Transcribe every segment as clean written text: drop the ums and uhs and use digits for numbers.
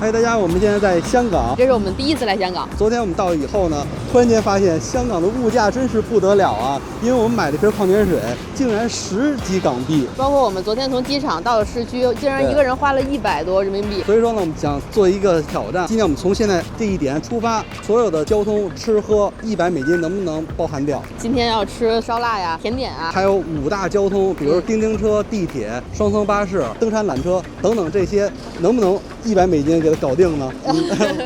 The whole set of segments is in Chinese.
嗨，大家，我们现在在香港，这是我们第一次来香港。昨天我们到了以后呢，突然间发现香港的物价真是不得了啊！因为我们买了一瓶矿泉水，竟然10几港币。包括我们昨天从机场到了市区，竟然一个人花了100多人民币。所以说呢，我们想做一个挑战。今天我们从现在这一点出发，所有的交通、吃喝100美金能不能包含掉？今天要吃烧腊呀、甜点啊，还有5大交通，比如叮叮车、地铁、双层巴士、登山缆车等等这些，能不能100美金给它搞定呢？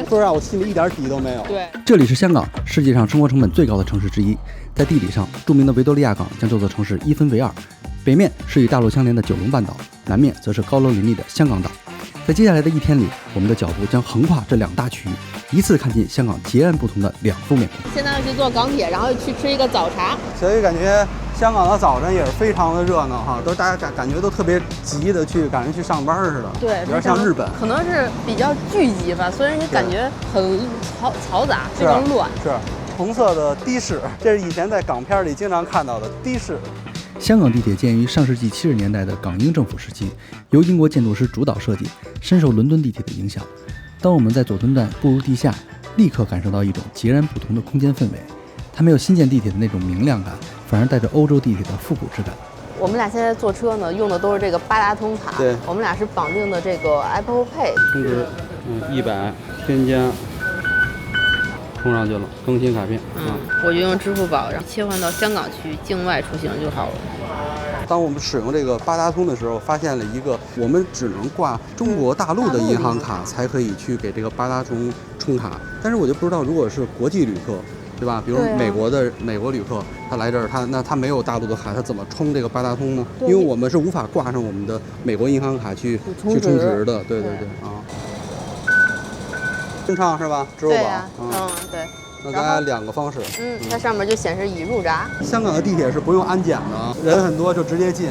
说实话，我心里一点底都没有。对，这里是香港，世界上生活成本最高的城市之一。在地理上，著名的维多利亚港将这座城市一分为二，北面是与大陆相连的九龙半岛，南面则是高楼林立的香港岛。在接下来的一天里，我们的脚步将横跨这2大区域，一次看尽香港截然不同的2副面孔。现在要去坐港铁，然后去吃一个早茶。所以感觉香港的早晨也是非常的热闹哈，大家感觉都特别急的去赶着去上班似的。对，有点像日本，可能是比较聚集吧，所以你感觉很嘈杂，非常乱。是红色的的士，这是以前在港片里经常看到的的士。香港地铁建于上世纪70年代的港英政府时期，由英国建筑师主导设计，深受伦敦地铁的影响。当我们在佐敦站步入地下，立刻感受到一种截然不同的空间氛围。它没有新建地铁的那种明亮感，反而带着欧洲地铁的复古质感。我们俩现在坐车呢，用的都是这个八达通卡。对，我们俩是绑定的这个 Apple Pay。充值，100添加，充上去了，更新卡片。我就用支付宝，然后切换到香港区境外出行就好了。当我们使用这个八达通的时候，发现了一个我们只能挂中国大陆的银行卡才可以去给这个八达通充卡，但是我就不知道，如果是国际旅客，对吧？比如美国旅客，他来这儿，他没有大陆的卡，他怎么充这个八达通呢？因为我们是无法挂上我们的美国银行卡去充值的。对啊，顺畅是吧？支付宝。对。那咱俩2个方式。它上面就显示已入闸。香港的地铁是不用安检的啊，人很多就直接进。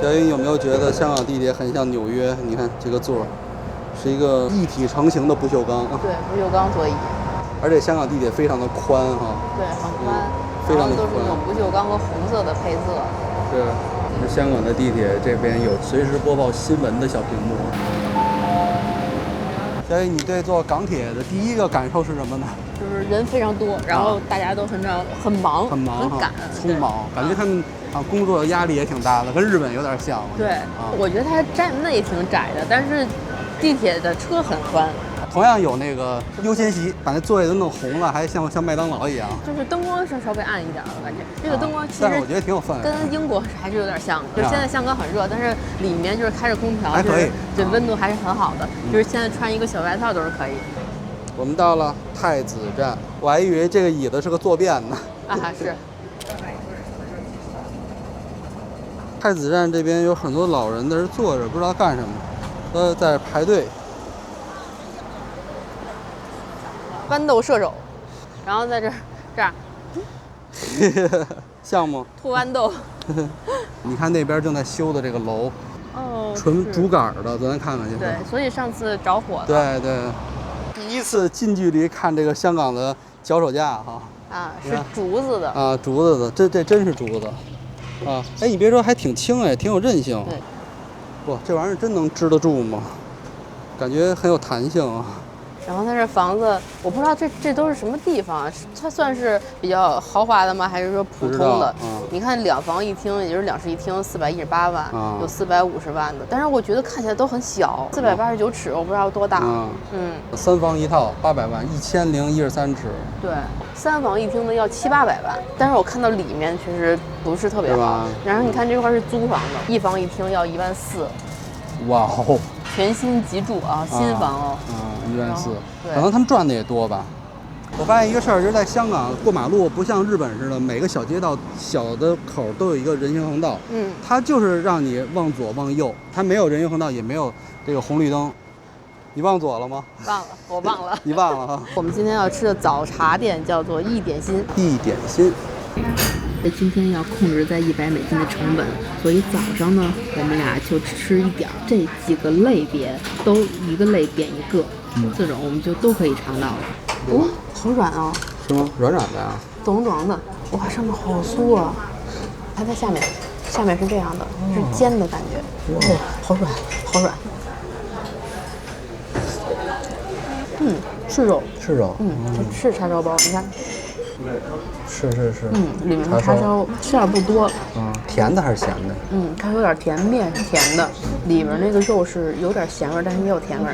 小英有没有觉得香港地铁很像纽约？你看这个座是一个一体成型的不锈钢。对，不锈钢座椅。而且香港地铁非常的宽哈。对，很宽，非常的宽，都是那种不锈钢和红色的配色。是。香港的地铁这边有随时播报新闻的小屏幕。所以你对坐港铁的第一个感受是什么呢？就是人非常多，然后大家都很忙，很赶，匆忙，感觉他们工作压力也挺大的，跟日本有点像。对，我觉得它站内挺窄的，但是地铁的车很宽。同样有那个优先席，把那座位都弄红了，还像麦当劳一样。就是灯光是稍微暗一点的感觉，这个灯光其实但是我觉得挺有氛围，跟英国还是有点像。就是现在香港很热，但是里面就是开着空调，还可以，对，温度还是很好的。就是现在穿一个小外套都是可以。我们到了太子站，我还以为这个椅子是个坐便呢。是。太子站这边有很多老人在这坐着，不知道干什么，都在排队。豌豆射手，然后在这儿像吗？吐豌豆。你看那边正在修的这个楼，纯竹杆的，咱看看去。对，所以上次着火了。对，第一次近距离看这个香港的脚手架哈。是竹子的。竹子的，这真是竹子。哎，你别说，还挺轻哎，挺有韧性。对。哇，这玩意儿真能支得住吗？感觉很有弹性啊。然后它这房子，我不知道这都是什么地方，它算是比较豪华的吗？还是说普通的？你看2房1厅，也就是2室1厅，418万，有450万的，但是我觉得看起来都很小，489尺，我不知道多大。3房1套800万，1013尺。对，3房1厅的要700-800万，但是我看到里面确实不是特别好。然后你看这块是租房的，1房1厅要1.4万。哇哦！全新急住新房哦。1.4万，可能他们赚的也多吧。我发现一个事儿，就是在香港过马路不像日本似的，每个小街道小的口都有一个人行横道。它就是让你往左往右，它没有人行横道，也没有这个红绿灯。你往左了吗？忘了，我忘了。你忘了哈。我们今天要吃的早茶店叫做一点心。一点心。今天要控制在100美金的成本，所以早上呢，我们俩就吃一点儿，这几个类别都一个类点一个，这种我们就都可以尝到了。好软啊！是吗？软软的呀？咚咚的，哇，上面好酥啊！还在下面。下面是这样的，是煎的感觉，哦，好软，好软。是肉，是肉，是叉烧包，你看。是，里面的叉烧馅儿不多，甜的还是咸的？它有点甜，面是甜的，里面那个肉是有点咸味，但是也有甜味。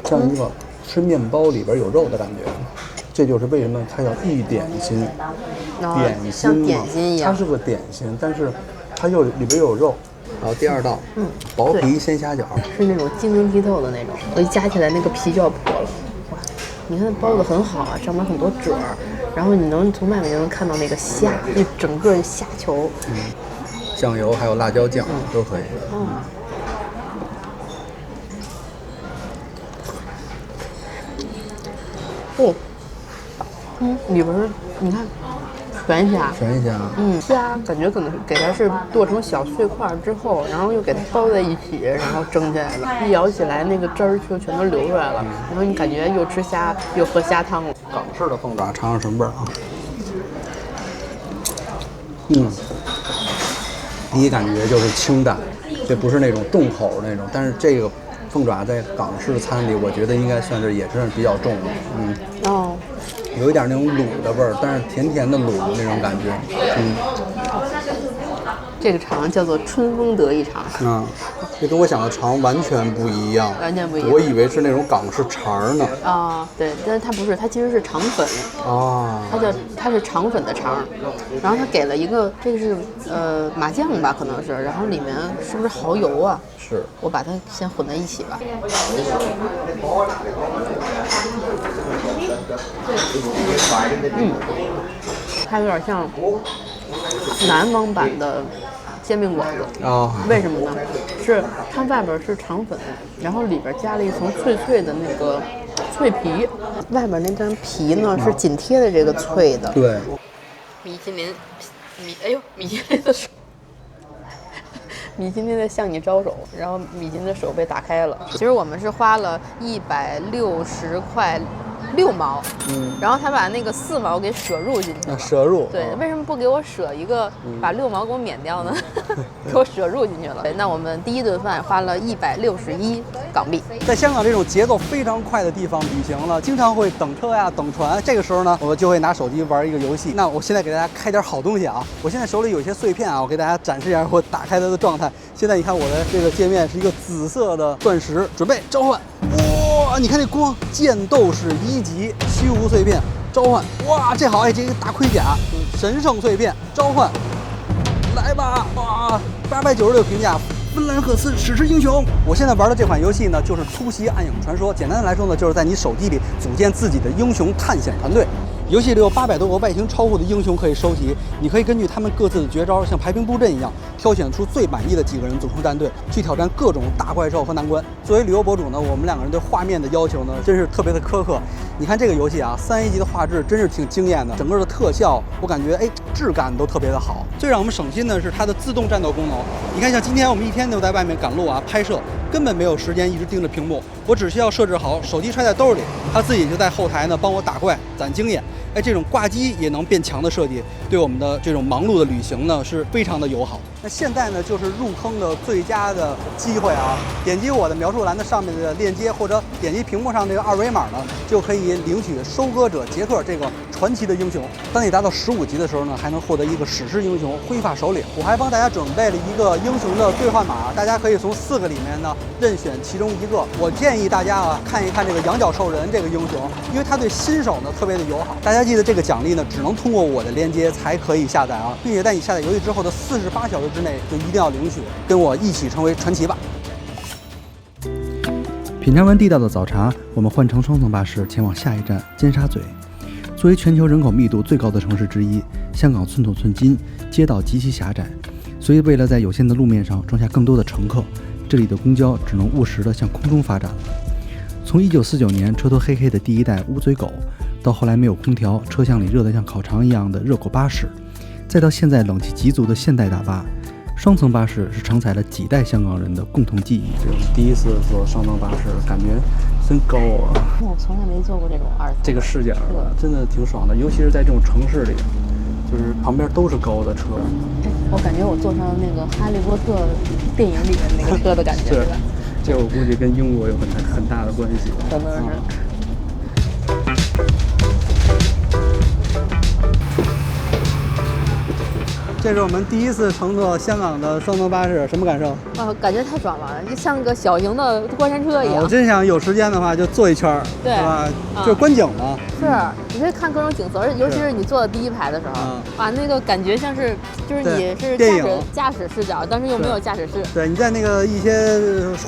像一个吃面包里边有肉的感觉，这就是为什么它叫一点心，点心像点心一样，它是个点心，但是它又里边又有肉。好，第二道，薄皮鲜虾饺，是那种晶莹剔透的那种，我一夹起来那个皮就要破了。哇，你看包的很好啊，上面很多褶儿，然后你能从外面就能看到那个虾，那整个虾球。酱油还有辣椒酱都可以。里边儿你看。全虾，虾感觉可能给它是剁成小碎块之后，然后又给它包在一起，然后蒸起来了。一咬起来，那个汁儿就全都流出来了，然后你感觉又吃虾又喝虾汤了。港式的凤爪，尝尝什么味儿啊？第一感觉就是清淡，这不是那种重口那种，但是这个凤爪在港式餐里，我觉得应该算是也是比较重的。有一点那种卤的味儿，但是甜甜的卤那种感觉。这个肠叫做春风得意肠。这跟我想的肠完全不一样。完全不一样。我以为是那种港式肠呢。对，但是它不是，它其实是肠粉。它是肠粉的肠，然后它给了一个，这个是麻酱吧，可能是，然后里面是不是蚝油啊？是。我把它先混在一起吧。它有点像南方版的煎饼果子为什么呢？是它外边是肠粉，然后里边加了一层脆脆的那个脆皮，外边那张皮呢是紧贴的这个脆的。对。米其林的手。米其林在向你招手，然后米其林的手被打开了。其实我们是花了160块6毛，然后他把那个4毛给舍入进去了。舍入？对，为什么不给我舍一个，把6毛给我免掉呢？给我舍入进去了。对，那我们第一顿饭花了161港币。在香港这种节奏非常快的地方旅行呢，经常会等车呀、等船。这个时候呢，我们就会拿手机玩一个游戏。那我现在给大家开点好东西啊！我现在手里有一些碎片啊，我给大家展示一下我打开它的状态。现在你看我的这个界面是一个紫色的钻石，准备召唤。哇，你看这光，剑斗士1级，虚无碎片召唤。哇，这好，这个大盔甲，神圣碎片召唤，来吧！哇，896评价，芬兰赫斯史诗英雄。我现在玩的这款游戏呢，就是突袭暗影传说。简单的来说呢，就是在你手机里组建自己的英雄探险团队。游戏里有800多个外形超酷的英雄可以收集，你可以根据他们各自的绝招，像排兵布阵一样，挑选出最满意的几个人组成战队，去挑战各种大怪兽和难关。作为旅游博主呢，我们2个人对画面的要求呢，真是特别的苛刻。你看这个游戏啊，3A 级的画质真是挺惊艳的，整个的特效我感觉质感都特别的好。最让我们省心的是它的自动战斗功能。你看，像今天我们一天都在外面赶路啊拍摄，根本没有时间一直盯着屏幕，我只需要设置好手机揣在兜里，它自己就在后台呢帮我打怪攒经验。这种挂机也能变强的设计，对我们的这种忙碌的旅行呢是非常的友好。那现在呢，就是入坑的最佳的机会啊！点击我的描述栏的上面的链接，或者点击屏幕上这个2维码呢，就可以领取收割者杰克这个传奇的英雄。当你达到15级的时候呢，还能获得一个史诗英雄灰发首领。我还帮大家准备了一个英雄的兑换码，大家可以从4个里面呢任选其中一个。我建议大家啊看一看这个羊角兽人这个英雄，因为他对新手呢特别的友好。大家记得这个奖励呢，只能通过我的链接才可以下载啊，并且在你下载游戏之后的48小时之内就一定要领取，跟我一起成为传奇吧。品尝完地道的早茶，我们换乘双层巴士前往下一站尖沙咀。作为全球人口密度最高的城市之一，香港寸土寸金，街道极其狭窄，所以为了在有限的路面上装下更多的乘客，这里的公交只能务实地向空中发展了。从1949年车头黑黑的第一代乌贼狗，到后来没有空调，车厢里热得像烤肠一样的热狗巴士，再到现在冷气极足的现代大巴，双层巴士是承载了几代香港人的共同记忆。第一次坐双层巴士，感觉真高啊！我从来没坐过这种2层。这个视角真的挺爽的，尤其是在这种城市里，就是旁边都是高的车。我感觉我坐上了那个《哈利波特》电影里面那个车的感觉。是，这我估计跟英国有很大的关系。可能是。这是我们第一次乘坐香港的双层巴士，什么感受？感觉太爽了，就像个小型的过山车一样。我真想有时间的话就坐一圈，对，是吧？就是观景嘛。是，你可以看各种景色，尤其是你坐的第一排的时候，哇，那个感觉像是就是你是驾驶视角，但是又没有驾驶室。对，你在那个一些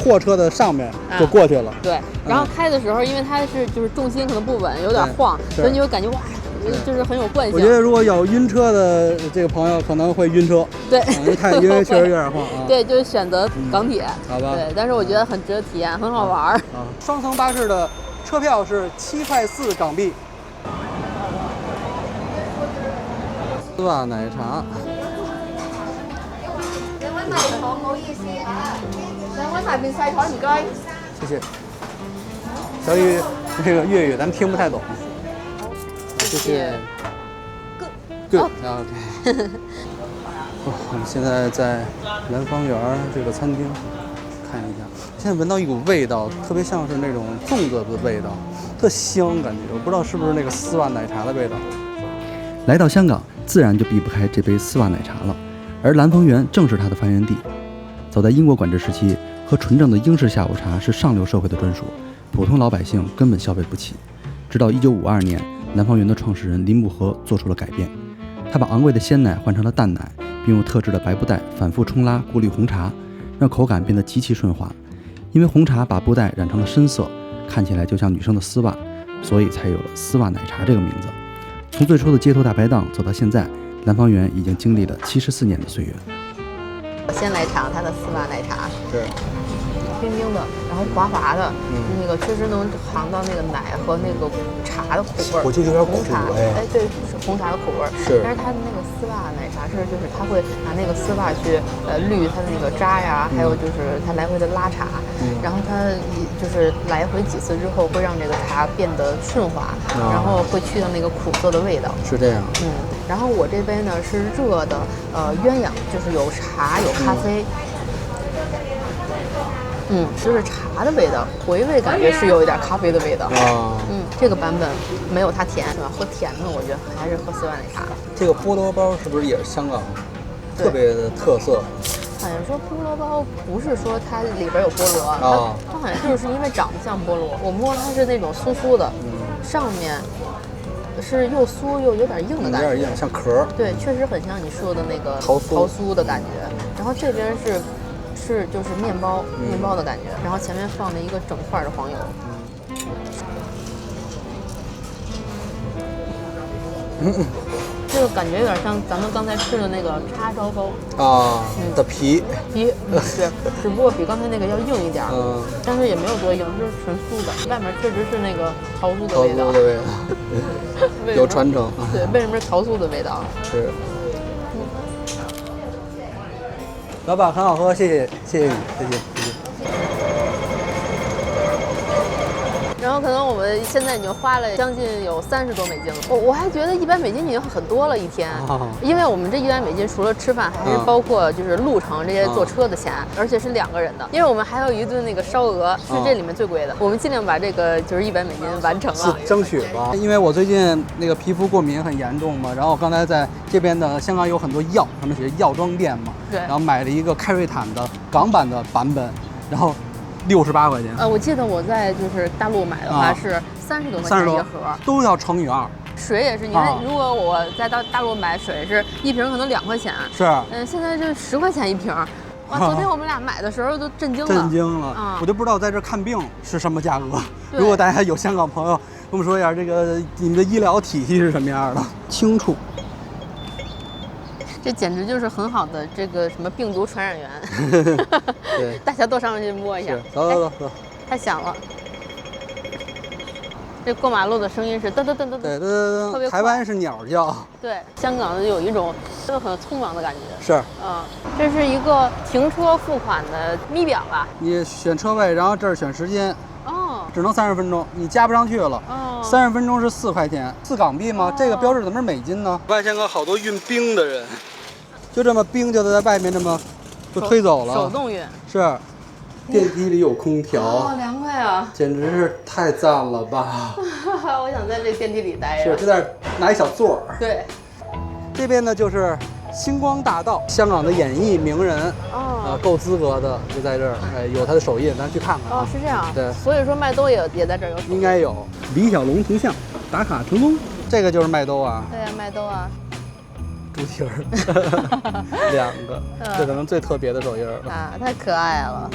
货车的上面就过去了。对，然后开的时候，因为它是就是重心可能不稳，有点晃，所以你就感觉哇。就是很有惯性。我觉得如果有晕车的这个朋友可能会晕车，对，因为确实有点晃啊。对，就是选择港铁，好吧。对，但是我觉得很值得体验，很好玩。双层巴士的车票是7.4港币。丝袜奶茶。2位大台唔好意思啊，2位埋邊細台唔該。谢谢。小雨，这个粤语咱们听不太懂。谢谢。Good。OK。我们现在在南方园这个餐厅看一下，现在闻到一股味道，特别像是那种粽子的味道，特香感觉。我不知道是不是那个丝袜奶茶的味道。来到香港，自然就避不开这杯丝袜奶茶了，而兰芳园正是它的发源地。早在英国管制时期，喝纯正的英式下午茶是上流社会的专属，普通老百姓根本消费不起。直到1952年。南方园的创始人林木和做出了改变，他把昂贵的鲜奶换成了淡奶，并用特制的白布袋反复冲拉过滤红茶，让口感变得极其顺滑。因为红茶把布袋染成了深色，看起来就像女生的丝袜，所以才有了丝袜奶茶这个名字。从最初的街头大排档走到现在，南方园已经经历了74年的岁月。我先来尝它的丝袜奶茶，是冰冰的，然后滑滑的，那个确实能尝到那个奶和那个茶的苦味儿。我记得有点苦，哎，对，是红茶的苦味儿。是，但是它的那个丝袜奶茶就是它会拿那个丝袜去滤它的那个渣呀，还有就是它来回的拉茶，然后它就是来回几次之后会让这个茶变得顺滑，然后会去掉那个苦涩的味道。是这样。然后我这杯呢是热的，鸳鸯，就是有茶有咖啡。就是茶的味道，回味感觉是有一点咖啡的味道。这个版本没有它甜，是吧？喝甜的，我觉得还是喝丝袜奶茶。这个菠萝包是不是也是香港特别的特色？好像说菠萝包不是说它里边有菠萝，它好像就是因为长得像菠萝。我摸它是那种酥酥的，上面是又酥又有点硬的感觉，有点硬，像壳。对，确实很像你说的那个桃酥的感觉。然后这边是就是面包的感觉，然后前面放了一个整块的黄油。这个感觉有点像咱们刚才吃的那个叉烧包的皮，对，只不过比刚才那个要硬一点，但是也没有多硬，就是纯酥的，外面确实是那个桃酥的味道，有传承。对，为什么是桃酥的味道？是。老板很好喝，谢谢你，谢谢。然后可能我们现在已经花了将近有30多美金了，我还觉得100美金已经很多了一天，因为我们这100美金除了吃饭，还是包括就是路程这些坐车的钱，而且是2个人的，因为我们还有一顿那个烧鹅是这里面最贵的，我们尽量把这个就是100美金完成了，争取吧。因为我最近那个皮肤过敏很严重嘛，然后我刚才在这边的香港有很多药，上面写药妆店嘛，对，然后买了一个开瑞坦的港版的版本，然后68块钱。我记得我在就是大陆买的话是30多块钱一盒，都要乘以2。水也是，你看，如果我在大陆买水是1瓶可能2块钱，是，现在就10块钱1瓶。哇，昨天我们俩买的时候都震惊了，我就不知道在这看病是什么价格。如果大家有香港朋友，跟我们说一下，这个你们的医疗体系是什么样的？清楚。这简直就是很好的这个什么病毒传染源。对，大家都上去摸一下。走。太响了。这过马路的声音是噔噔噔噔噔，对，特别快。台湾是鸟叫。对，香港有一种真的很匆忙的感觉。是。这是一个停车付款的咪表吧？你选车位，然后这儿选时间。只能30分钟，你加不上去了。30分钟是4块钱，4港币吗？这个标志怎么是美金呢？外现在好多运冰的人，就这么冰就在外面这么就推走了，手动运。是。电梯里有空调，哦，凉快啊！简直是太赞了吧！我想在这电梯里待着。是，就在拿一小座儿。对。这边呢就是星光大道，香港的演艺名人，够资格的就在这儿，有他的手印，咱去看看。哦，是这样。对。所以说麦兜也在这儿有。应该有。李小龙铜像打卡成功，这个就是麦兜啊。对呀，麦兜啊。猪蹄儿，2个，这可能最特别的手印了。啊，太可爱了。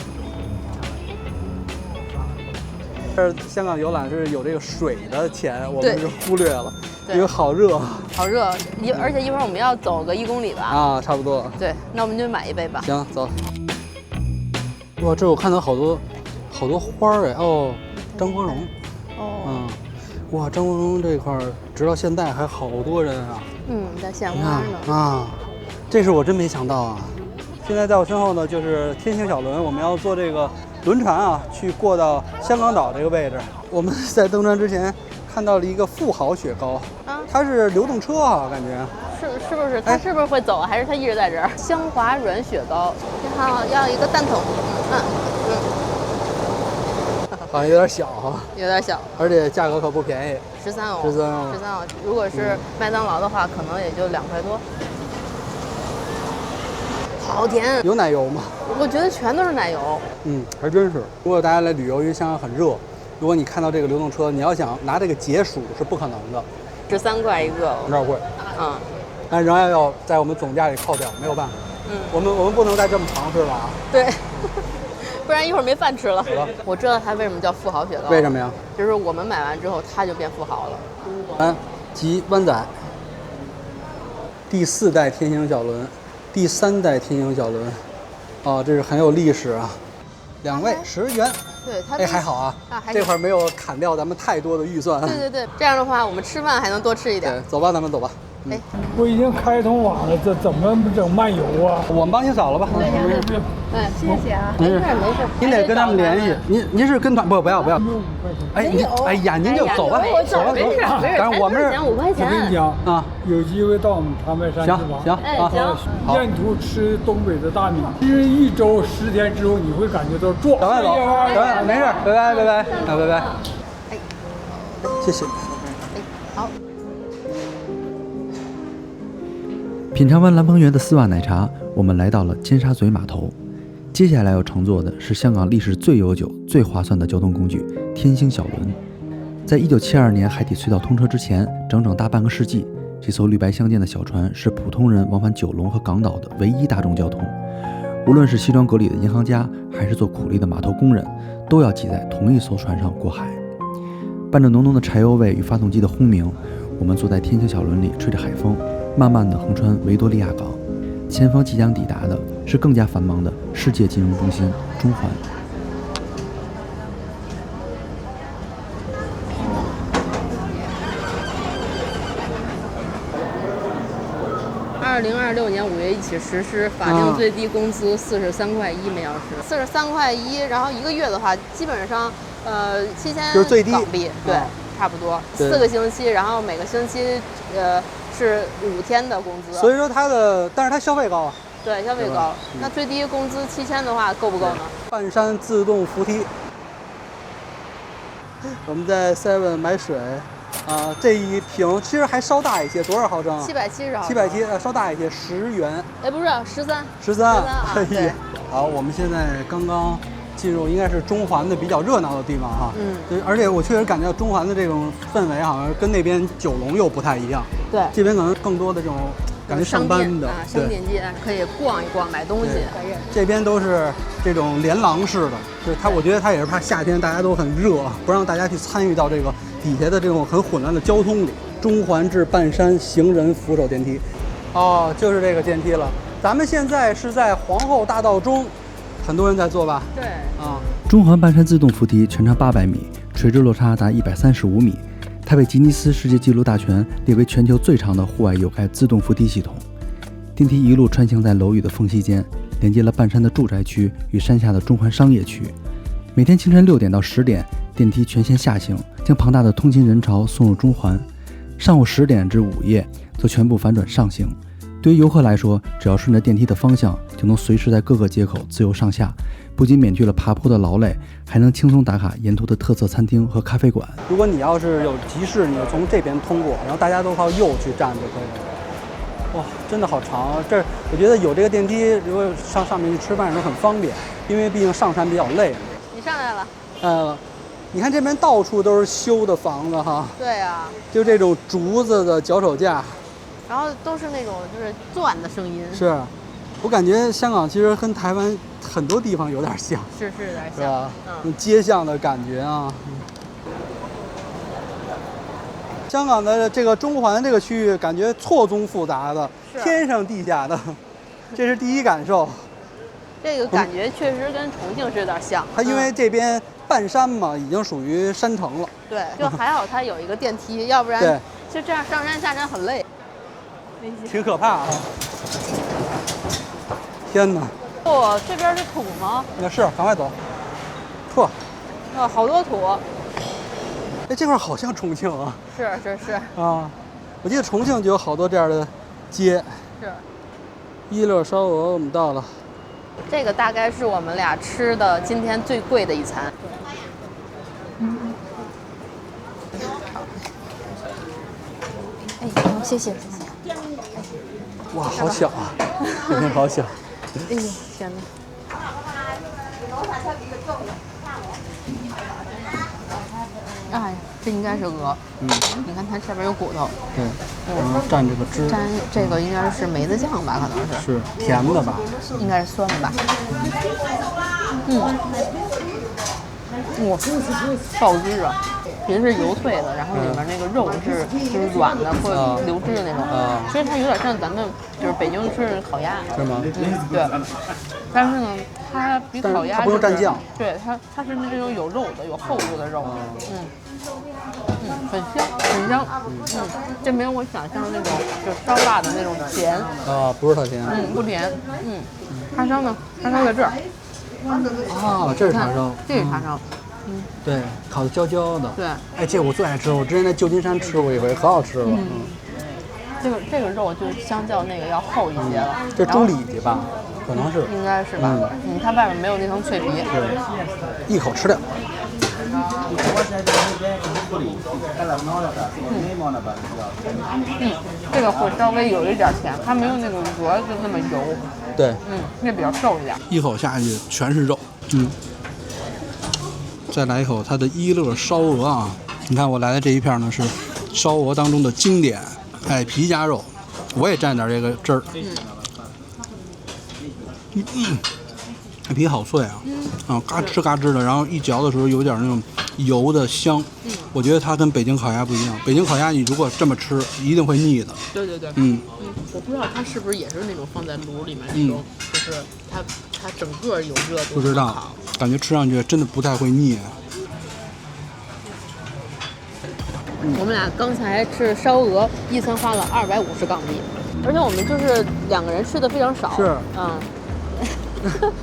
香港游览是有这个水的钱，我们是忽略了，因为好热，好热，而且一会儿我们要走个1公里吧？啊，差不多。对，那我们就买一杯吧。行，走。哇，这我看到好多花儿哎，哦，张国荣。哦。哇，张国荣这块儿直到现在还好多人啊。在献花呢。啊，这是我真没想到啊。现在在我身后呢，就是天星小轮，我们要坐这个轮船啊，去过到香港岛这个位置。我们在登船之前看到了一个富豪雪糕，它是流动车啊，感觉是不是？它是不是会走，还是它一直在这儿？香滑软雪糕，你好，要一个蛋筒。好像有点小哈，有点小，而且价格可不便宜，13欧，13欧。如果是麦当劳的话，可能也就2块多。好甜，有奶油吗？我觉得全都是奶油。还真是。如果大家来旅游，因为香港很热，如果你看到这个流动车，你要想拿这个解暑是不可能的。13块一个，有点贵。但仍然要在我们总价里扣掉，没有办法。我们不能再这么尝试了啊。对，不然一会儿没饭吃了。我知道它为什么叫富豪雪糕。为什么呀？就是我们买完之后，它就变富豪了。及湾仔，第4代天星小轮。第3代天星小轮，这是很有历史啊。2位10元，对，它还好啊，这块没有砍掉咱们太多的预算。对，这样的话我们吃饭还能多吃一点。对，走吧，咱们走吧。我已经开通网了，这怎么整漫游啊？我们帮您扫了吧。谢谢啊。没事。您得跟他们联系。您是跟团不要。您就走吧，走吧。反正我们是5块钱。我跟你讲啊，有机会到我们长白山去吧。行。沿途吃东北的大米，其实1周10天之后，你会感觉到壮。赶快走，没事，拜拜。谢谢。好。品尝完蓝方园的丝袜奶茶，我们来到了尖沙咀码头。接下来要乘坐的是香港历史最悠久、最划算的交通工具——天星小轮。在1972年海底隧道通车之前，整整大半个世纪，这艘绿白相间的小船是普通人往返九龙和港岛的唯一大众交通。无论是西装革履的银行家，还是做苦力的码头工人，都要挤在同一艘船上过海。伴着浓浓的柴油味与发动机的轰鸣，我们坐在天星小轮里，吹着海风，慢慢地横穿维多利亚港。前方即将抵达的是更加繁忙的世界金融中心中环。2026年5月1起实施法定最低工资43块1每小时，43块1，然后1个月的话，基本上7000港币，对，差不多4个星期，然后每个星期是5天的工资。所以说但是它消费高啊。对，消费高。那最低工资7000的话，够不够呢？半山自动扶梯。我们在 Seven 买水。这一瓶其实还稍大一些，多少毫升？770毫升。770，稍大一些，10元。不是13啊。对。好，我们现在刚刚进入应该是中环的比较热闹的地方哈。而且我确实感觉到中环的这种氛围好像跟那边九龙又不太一样。对。这边可能更多的这种感觉上班的商店街可以逛一逛，买东西。这边都是这种连廊式的，就是我觉得它也是怕夏天大家都很热，不让大家去参与到这个底下的这种很混乱的交通里。中环至半山行人扶手电梯，就是这个电梯了。咱们现在是在皇后大道中，很多人在坐吧？对。中环半山自动扶梯全长800米，垂直落差达135米。它被吉尼斯世界纪录大全列为全球最长的户外有盖自动扶梯系统。电梯一路穿行在楼宇的缝隙间，连接了半山的住宅区与山下的中环商业区。每天清晨6点到10点，电梯全线下行，将庞大的通勤人潮送入中环。上午10点至午夜则全部反转上行。对于游客来说，只要顺着电梯的方向，就能随时在各个街口自由上下，不仅免去了爬坡的劳累，还能轻松打卡沿途的特色餐厅和咖啡馆。如果你要是有急事，你就从这边通过，然后大家都靠右去站就可以了。哇，真的好长啊！这我觉得有这个电梯，如果上面去吃饭的时候很方便，因为毕竟上山比较累。你上来了。你看这边到处都是修的房子哈。对呀。就这种竹子的脚手架。然后都是那种就是钻的声音。是，我感觉香港其实跟台湾很多地方有点像。是有点像。是吧？街巷的感觉啊。香港的这个中环这个区域，感觉错综复杂的，天上地下的，这是第一感受。这个感觉确实跟重庆是有点像。它因为这边半山嘛，已经属于山城了。对，就还好它有一个电梯，要不然就这样上山下山很累。挺可怕啊！天哪！哦，这边是土吗？那是，赶快走。嚯！好多土。哎，这块好像重庆啊。是啊，我记得重庆就有好多这样的街。是。一乐烧鹅，我们到了。这个大概是我们俩吃的今天最贵的一餐。哎，谢谢。哇，好小啊！真的好小。哎呦，天哪！哎呀，这应该是鹅。你看它上面有骨头。对。然后蘸这个汁。蘸这个应该是梅子酱吧？可能是。是甜的吧？应该是酸的吧？哇，爆汁啊！皮是油脆的，然后里面那个肉就是软的或者流汁的那种。其实它有点像咱们就是北京吃的烤鸭。是吗？对。但是呢，它比烤鸭它不用蘸酱。对，它是那种有肉的、有厚度的肉。很香。这没有我想象的那种就烧腊的那种甜。不是特甜。不甜。叉烧呢？叉烧在这儿。这是叉烧。这是叉烧。对，烤的焦焦的。对。哎，这我最爱吃，我之前在旧金山吃过一回，可好吃了。这个肉就相较那个要厚一些了。这猪里脊吧？可能是。应该是吧？它外面没有那层脆皮。对。一口吃掉。这个会稍微有一点甜，它没有那种鹅就那么油。对。那比较瘦一点。一口下去全是肉。再来一口它的一乐烧鹅啊！你看我来的这一片呢是烧鹅当中的经典，皮夹肉，我也蘸点这个汁儿。皮好脆啊！嘎吱嘎吱的，然后一嚼的时候有点那种油的香。我觉得它跟北京烤鸭不一样，北京烤鸭你如果这么吃一定会腻的。对。我不知道它是不是也是那种放在炉里面那种，就是它整个有热度。不知道，感觉吃上去真的不太会腻。我们俩刚才吃烧鹅，一餐花了250港币，而且我们就是2个人吃的非常少。是。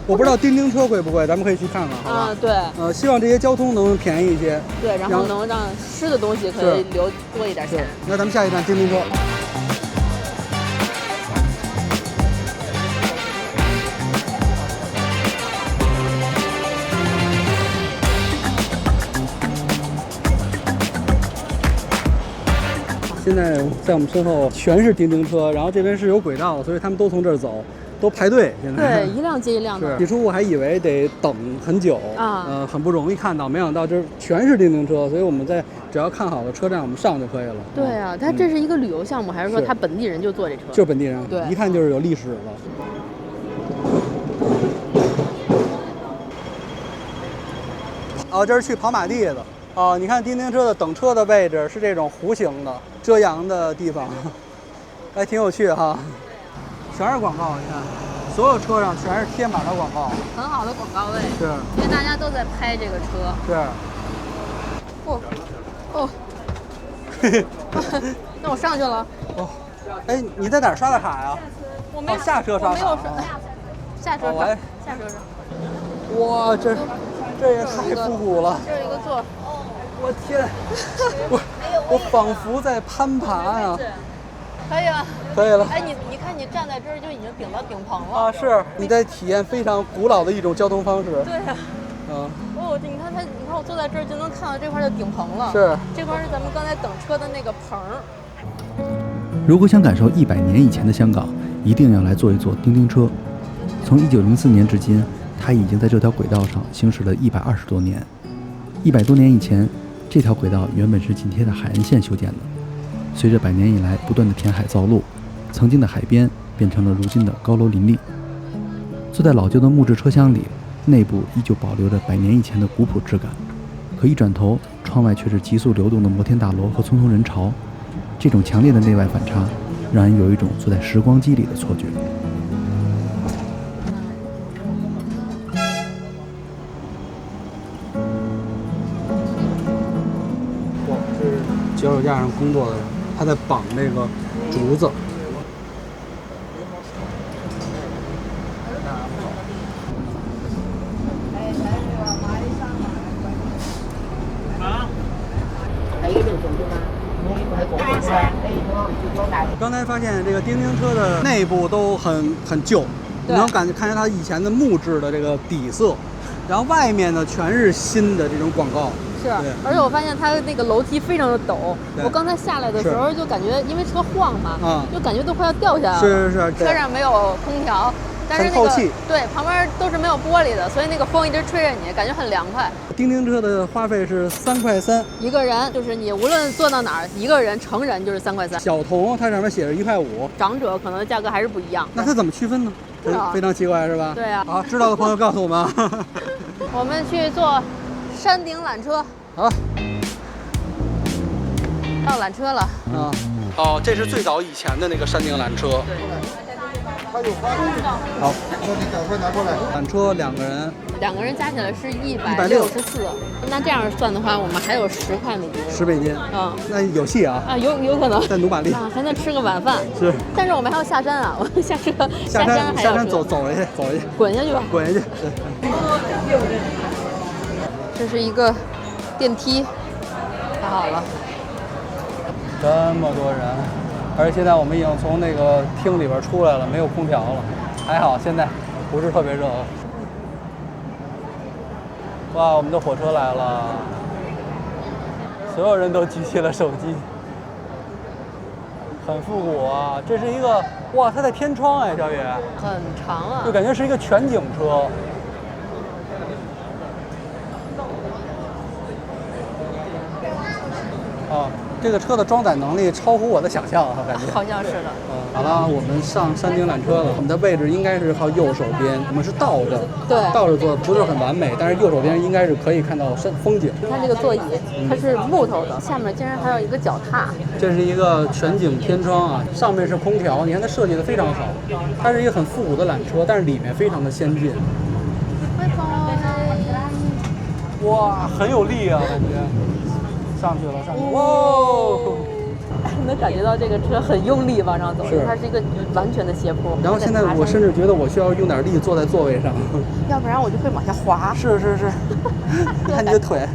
我不知道叮叮车贵不贵，咱们可以去看看，好吧？对。希望这些交通能便宜一些。对，然后能让吃的东西可以留多一点钱。那咱们下一站叮叮车。现在在我们身后全是叮叮车，然后这边是有轨道，所以他们都从这儿走。都排队，现在对，一辆接一辆的。起初我还以为得等很久很不容易看到，没想到这全是叮叮车，所以我们只要看好了车站，我们上就可以了。对啊，它这是一个旅游项目，还是说他本地人就坐这车？就是本地人，对，一看就是有历史了。这是去跑马地的。你看叮叮车的等车的位置是这种弧形的遮阳的地方，还挺有趣哈。全是广告，你看，所有车上全是贴满了广告，很好的广告位。是，因为大家都在拍这个车。是。那我上去了。哎，你在哪儿刷的卡呀？我没有下车刷卡。没有下车上。下车上。哇，这也太复古了。这是一个座。我天，我仿佛在攀爬呀！可以了，可以了。哎，你看你站在这儿就已经顶到顶棚了啊！是你在体验非常古老的一种交通方式。对呀。哦，你看我坐在这儿就能看到这块就顶棚了。是，这块是咱们刚才等车的那个棚。如果想感受100年以前的香港，一定要来坐一坐叮叮车。从1904年至今，它已经在这条轨道上行驶了120多年。100多年以前，这条轨道原本是紧贴着海岸线修建的。随着100年以来不断的填海造陆，曾经的海边变成了如今的高楼林立。坐在老旧的木质车厢里，内部依旧保留着100年以前的古朴质感。可一转头，窗外却是急速流动的摩天大楼和匆匆人潮。这种强烈的内外反差，让人有一种坐在时光机里的错觉。哇，这是脚手架上工作的人，他在绑那个竹子。刚才发现这个叮叮车的内部都很旧，你能看见它以前的木质的这个底色，然后外面呢全是新的这种广告。是，而且我发现它那个楼梯非常的陡，我刚才下来的时候就感觉因为车晃嘛，就感觉都快要掉下来了。是，车上没有空调。但是那个对旁边都是没有玻璃的，所以那个风一直吹着你，感觉很凉快。叮叮车的花费是3.3块一个人，就是你无论坐到哪儿，一个人成人就是3.3块。小童它上面写着1.5块，长者可能价格还是不一样。那它怎么区分呢？非常奇怪是吧？对啊。好，知道的朋友告诉我们。我们去坐山顶缆车。好，到缆车了。啊，哦，这是最早以前的那个山顶缆车。对。好，你赶快拿过来。缆车2个人加起来是164。那这样算的话，我们还有10块美金。10美金。那有戏啊！啊，有可能。再努把力啊，还能吃个晚饭。是。但是我们还要下山啊！我们下山走下去，滚下去吧。滚下去。对。这是一个电梯，太好了。这么多人。而且现在我们已经从那个厅里边出来了，没有空调了，还好现在不是特别热。哇，我们的火车来了，所有人都举起了手机，很复古啊！这是一个哇，它在天窗哎，小雨，很长啊，就感觉是一个全景车。啊。这个车的装载能力超乎我的想象，我感觉。好像是的。好了，我们上山顶缆车了。我们的位置应该是靠右手边，我们是倒着。对。倒着坐不是很完美，但是右手边应该是可以看到风景。你看这个座椅，它是木头的，下面竟然还有一个脚踏。这是一个全景天窗啊，上面是空调，你看它设计的非常好。它是一个很复古的缆车，但是里面非常的先进。哇，很有力啊，感觉。上去了，哇！能感觉到这个车很用力往上走，它是一个完全的斜坡。然后现在我甚至觉得我需要用点力坐在座位上，要不然我就会往下滑。是。看你的腿。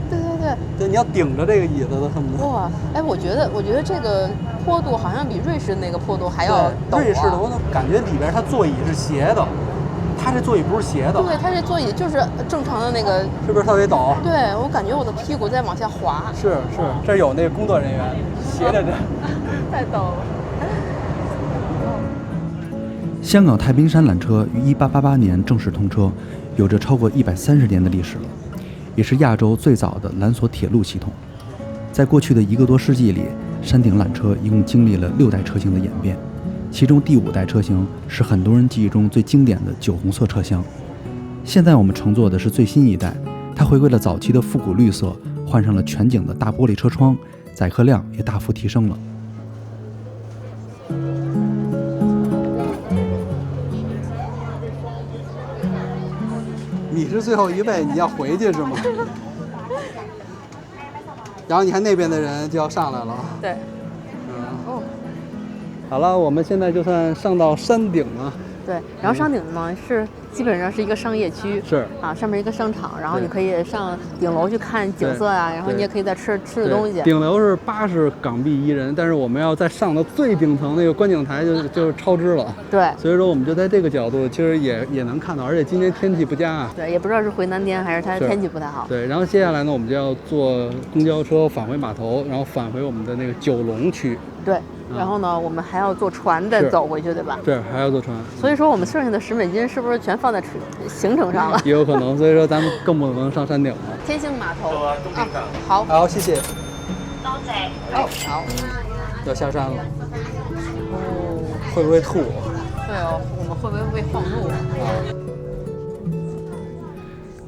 对，你要顶着这个椅子的，恨不得。哇，哎，我觉得这个坡度好像比瑞士那个坡度还要陡啊。瑞士的我感觉里边它座椅是斜的。它这座椅不是斜的，对，它这座椅就是正常的那个，是不是特别陡？对，我感觉我的屁股在往下滑。是，这有那个工作人员斜着这，太陡了。香港太平山缆车于1888年正式通车，有着超过130年的历史了，也是亚洲最早的缆索铁路系统。在过去的1个多世纪里，山顶缆车一共经历了6代车型的演变。其中第5代车型是很多人记忆中最经典的酒红色车厢。现在我们乘坐的是最新一代，它回归了早期的复古绿色，换上了全景的大玻璃车窗，载客量也大幅提升了。你是最后一位，你要回去是吗？然后你看那边的人就要上来了。对。好了，我们现在就算上到山顶了。对，然后山顶呢是基本上是一个商业区，是啊，上面一个商场，然后对你可以上顶楼去看景色啊，然后你也可以在吃的东西。顶楼是80港币一人，但是我们要再上到最顶层那个观景台就超支了。对，所以说我们就在这个角度，其实也能看到，而且今天天气不佳啊。对，也不知道是回南天还是它天气不太好。对，然后接下来呢，我们就要坐公交车返回码头，然后返回我们的那个九龙区。对，然后呢，我们还要坐船再走回去，对吧？对，还要坐船。所以说我们剩下的10美金是不是全放在行程上了？也有可能，所以说咱们更不能上山顶了。天星码头啊，好，好，谢谢。哦，好，要下山了。会不会吐？对哦，我们会不会被晃路？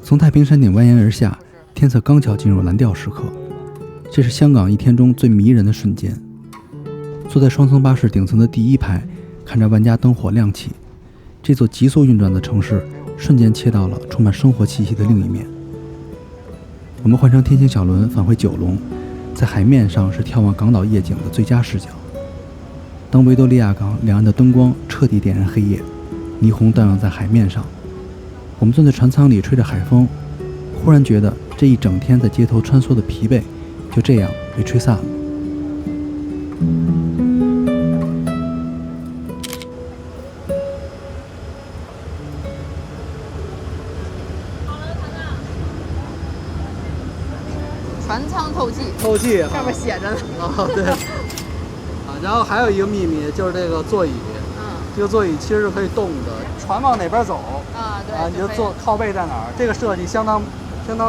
从太平山顶蜿蜒而下，天色刚巧进入蓝调时刻，这是香港一天中最迷人的瞬间。坐在双层巴士顶层的第一排，看着万家灯火亮起，这座急速运转的城市瞬间切到了充满生活气息的另一面。我们换乘天星小轮返回九龙，在海面上是眺望港岛夜景的最佳视角。当维多利亚港两岸的灯光彻底点燃黑夜，霓虹荡漾在海面上，我们坐在船舱里吹着海风，忽然觉得这一整天在街头穿梭的疲惫就这样被吹散了。船舱透气，透气上面写着呢。啊，对。啊，然后还有一个秘密就是这个座椅，这个座椅其实是可以动的，船往哪边走啊，对啊，你就坐靠背在哪儿，这个设计相当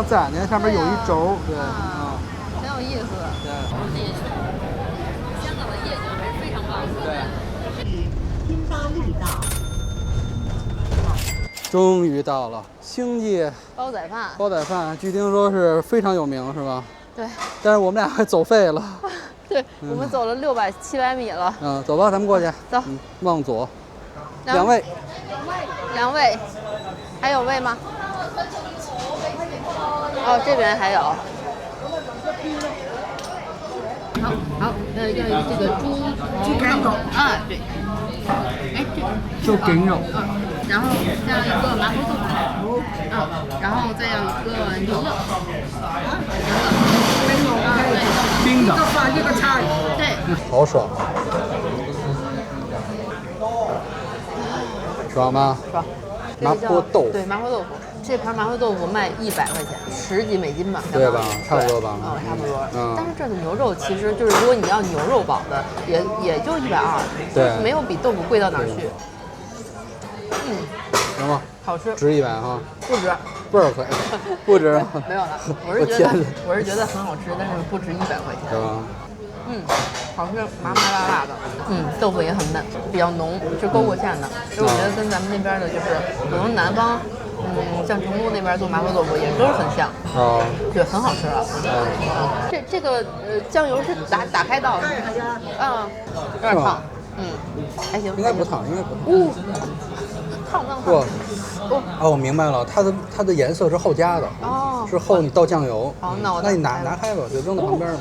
赞，你看上面有一轴，对啊，很有意思。对，香港的夜景还是非常棒的。对。金巴利道。终于到了星记煲仔饭，煲仔饭，据听说是非常有名，是吧？对。但是我们俩还走废了。对，我们走了600、700米了。嗯，走吧，咱们过去。走。往左。2位。2位。还有位吗？哦，这边还有。好，要有这个猪肝肉啊，对。哎，就梗肉。然后再要一个麻婆豆腐，然后再要一个牛肉，冰的，一个菜，对，好爽，爽吗？爽。麻婆豆腐，对，麻婆豆腐，这盘麻婆豆腐卖100块钱，10几美金吧，对吧？差不多吧。差不多。但是这个牛肉其实就是，如果你要牛肉煲的，也就120，对，没有比豆腐贵到哪儿去。行吗？好吃，值100哈？不值，倍儿贵，不值。没有了，我是觉得很好吃，但是不值100块钱。是吧？好吃，麻麻辣辣的。豆腐也很嫩，比较浓，是勾过芡的。所以我觉得跟咱们那边的，就是可能南方，像成都那边做麻婆豆腐也都是很像。对，很好吃了。这个酱油是打开倒的，有点烫。还行。应该不烫，应该不烫。烫。哦，我明白了，它的颜色是后加的，是后你倒酱油。好，那你拿开吧，就扔在旁边。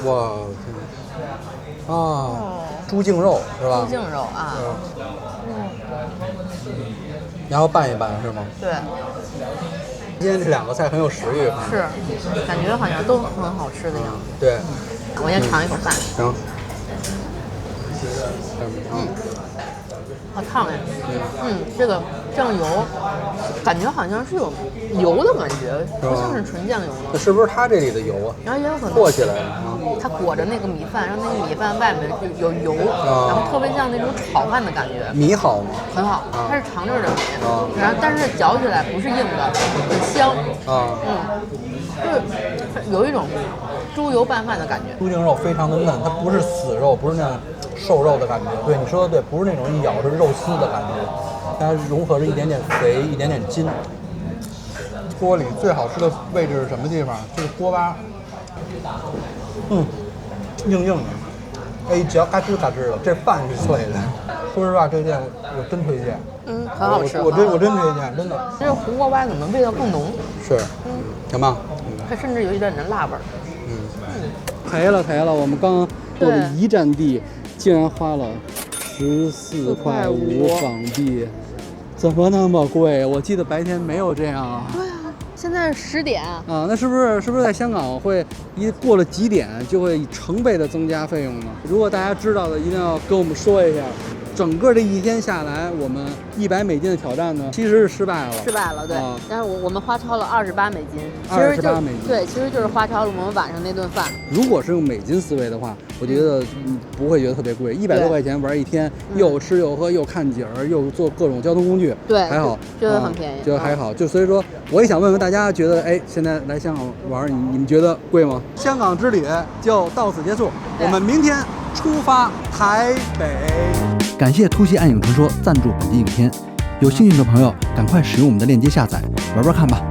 哇，猪颈肉是吧？猪颈肉啊。然后拌一拌是吗？对。今天这2个菜很有食欲。是，感觉好像都很好吃的样子。对。我先尝一口饭。行。好烫呀！这个酱油感觉好像是有油的感觉，不像是纯酱油了。那是不是它这里的油啊？然后也有可能和起来了。它裹着那个米饭，让那个米饭外面有油，然后特别像那种炒饭的感觉。米好吗？很好，它是长粒的米，然后但是嚼起来不是硬的，很香。就是有一种猪油拌饭的感觉。猪颈肉非常的嫩，它不是死肉，不是那样瘦肉的感觉。对，你说的对，不是那种一咬是肉丝的感觉，它融合着一点点肥，一点点筋。锅里最好吃的位置是什么地方？就是锅巴，硬硬的，哎，只要嘎吱嘎吱的，这饭是脆的。说实话，这个店我真推荐。很好吃。我真推荐，真的。这个胡锅巴怎么味道更浓？是，行吧。它甚至有一点点辣味儿。赔了，我们刚到的一站地，竟然花了14.5块港币，怎么那么贵？我记得白天没有这样啊。对啊，现在是10点啊，那是不是在香港会一过了几点就会以成倍的增加费用呢？如果大家知道的，一定要跟我们说一下。整个这一天下来，我们$100的挑战呢，其实是失败了。失败了，对。但是我们花超了$28，$28。对，其实就是花超了我们晚上那顿饭。如果是用美金思维的话，我觉得不会觉得特别贵，100多块钱玩一天，又吃又喝又看景儿，又坐各种交通工具，对，还好，觉得很便宜，觉得还好。就所以说，我也想问问大家，觉得现在来香港玩，你们觉得贵吗？香港之旅就到此结束，我们明天出发台北。感谢突袭暗影传说赞助本集影片，有兴趣的朋友赶快使用我们的链接下载玩玩看吧。